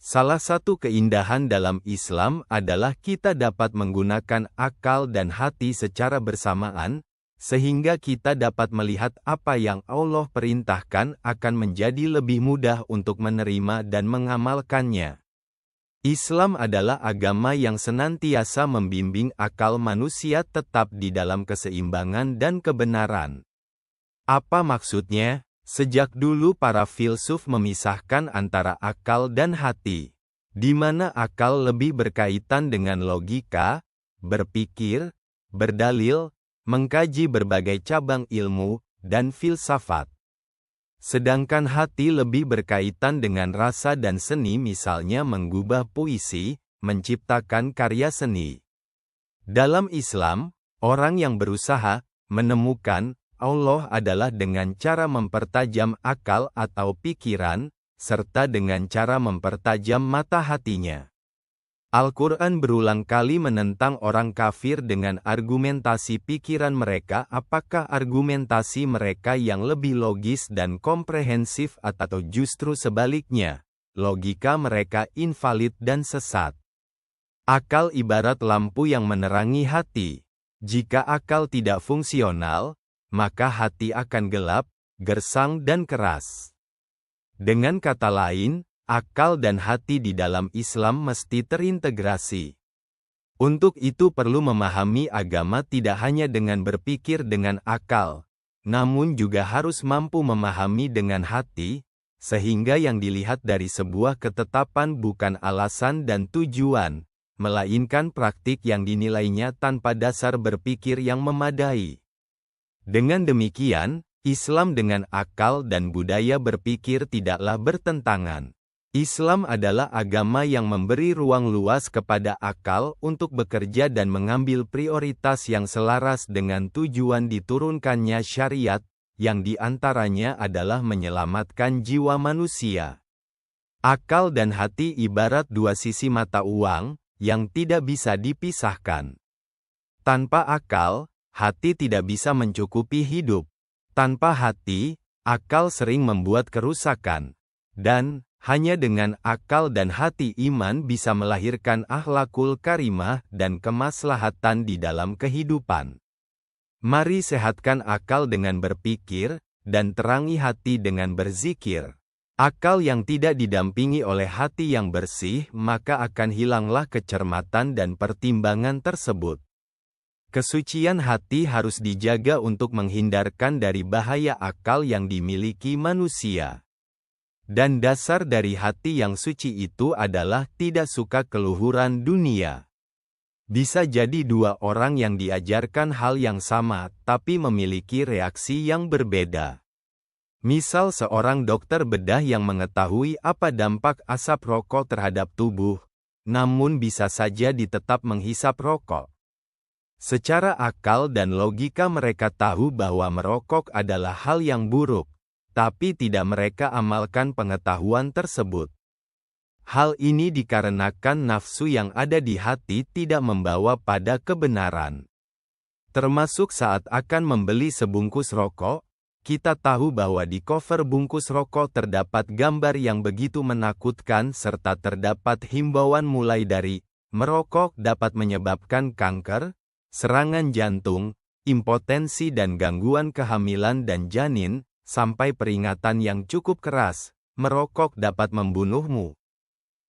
Salah satu keindahan dalam Islam adalah kita dapat menggunakan akal dan hati secara bersamaan, sehingga kita dapat melihat apa yang Allah perintahkan akan menjadi lebih mudah untuk menerima dan mengamalkannya. Islam adalah agama yang senantiasa membimbing akal manusia tetap di dalam keseimbangan dan kebenaran. Apa maksudnya? Sejak dulu para filsuf memisahkan antara akal dan hati, di mana akal lebih berkaitan dengan logika, berpikir, berdalil, mengkaji berbagai cabang ilmu, dan filsafat. Sedangkan hati lebih berkaitan dengan rasa dan seni, misalnya menggubah puisi, menciptakan karya seni. Dalam Islam, orang yang berusaha menemukan Allah adalah dengan cara mempertajam akal atau pikiran, serta dengan cara mempertajam mata hatinya. Al-Quran berulang kali menentang orang kafir dengan argumentasi pikiran mereka, apakah argumentasi mereka yang lebih logis dan komprehensif atau justru sebaliknya, logika mereka invalid dan sesat. Akal ibarat lampu yang menerangi hati. Jika akal tidak fungsional, maka hati akan gelap, gersang dan keras. Dengan kata lain, akal dan hati di dalam Islam mesti terintegrasi. Untuk itu perlu memahami agama tidak hanya dengan berpikir dengan akal, namun juga harus mampu memahami dengan hati, sehingga yang dilihat dari sebuah ketetapan bukan alasan dan tujuan, melainkan praktik yang dinilainya tanpa dasar berpikir yang memadai. Dengan demikian, Islam dengan akal dan budaya berpikir tidaklah bertentangan. Islam adalah agama yang memberi ruang luas kepada akal untuk bekerja dan mengambil prioritas yang selaras dengan tujuan diturunkannya syariat, yang diantaranya adalah menyelamatkan jiwa manusia. Akal dan hati ibarat dua sisi mata uang, yang tidak bisa dipisahkan. Tanpa akal, hati tidak bisa mencukupi hidup. Tanpa hati, akal sering membuat kerusakan. Dan, hanya dengan akal dan hati iman bisa melahirkan akhlakul karimah dan kemaslahatan di dalam kehidupan. Mari sehatkan akal dengan berpikir, dan terangi hati dengan berzikir. Akal yang tidak didampingi oleh hati yang bersih, maka akan hilanglah kecermatan dan pertimbangan tersebut. Kesucian hati harus dijaga untuk menghindarkan dari bahaya akal yang dimiliki manusia. Dan dasar dari hati yang suci itu adalah tidak suka keluhuran dunia. Bisa jadi dua orang yang diajarkan hal yang sama, tapi memiliki reaksi yang berbeda. Misal seorang dokter bedah yang mengetahui apa dampak asap rokok terhadap tubuh, namun bisa saja ditetap menghisap rokok. Secara akal dan logika mereka tahu bahwa merokok adalah hal yang buruk, tapi tidak mereka amalkan pengetahuan tersebut. Hal ini dikarenakan nafsu yang ada di hati tidak membawa pada kebenaran. Termasuk saat akan membeli sebungkus rokok, kita tahu bahwa di cover bungkus rokok terdapat gambar yang begitu menakutkan serta terdapat himbauan mulai dari, merokok dapat menyebabkan kanker, serangan jantung, impotensi dan gangguan kehamilan dan janin, sampai peringatan yang cukup keras, merokok dapat membunuhmu.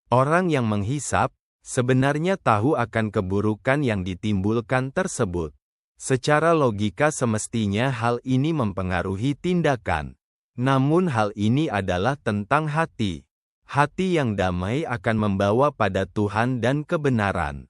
Orang yang menghisap, sebenarnya tahu akan keburukan yang ditimbulkan tersebut. Secara logika semestinya hal ini mempengaruhi tindakan. Namun hal ini adalah tentang hati. Hati yang damai akan membawa pada Tuhan dan kebenaran.